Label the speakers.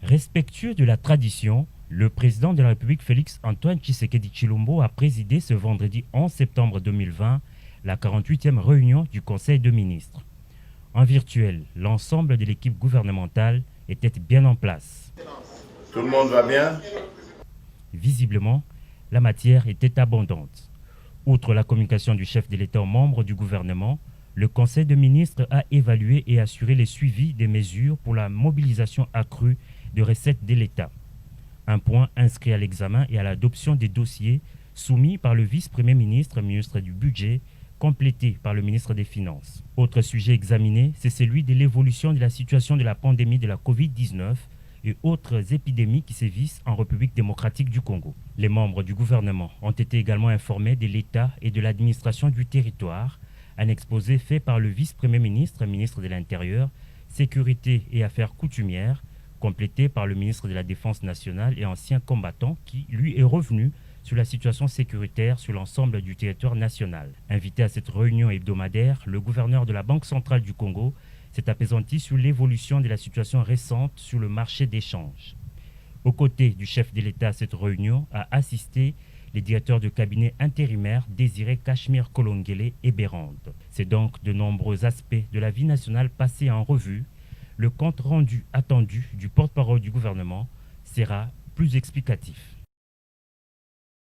Speaker 1: Respectueux de la tradition, le président de la République Félix Antoine Tshisekedi Tshilombo a présidé ce vendredi 11 septembre 2020 la 48e réunion du Conseil de ministres. En virtuel, l'ensemble de l'équipe gouvernementale était bien en place.
Speaker 2: Tout le monde va bien?
Speaker 1: Visiblement, la matière était abondante. Outre la communication du chef de l'État aux membres du gouvernement, le Conseil de ministres a évalué et assuré le suivi des mesures pour la mobilisation accrue de recettes de l'État. Un point inscrit à l'examen et à l'adoption des dossiers soumis par le vice-premier ministre, ministre du Budget, complété par le ministre des Finances. Autre sujet examiné, c'est celui de l'évolution de la situation de la pandémie de la Covid-19 et autres épidémies qui sévissent en République démocratique du Congo. Les membres du gouvernement ont été également informés de l'État et de l'administration du territoire, un exposé fait par le vice-premier ministre, ministre de l'Intérieur, Sécurité et Affaires coutumières, complété par le ministre de la Défense nationale et ancien combattant qui, lui, est revenu sur la situation sécuritaire sur l'ensemble du territoire national. Invité à cette réunion hebdomadaire, le gouverneur de la Banque centrale du Congo s'est apaisanti sur l'évolution de la situation récente sur le marché d'échange. Aux côtés du chef de l'État à cette réunion a assisté les directeurs de cabinet intérimaires Désiré Cachemire Kolongele et Bérande. C'est donc de nombreux aspects de la vie nationale passés en revue. Le compte rendu attendu du porte-parole du gouvernement sera plus explicatif.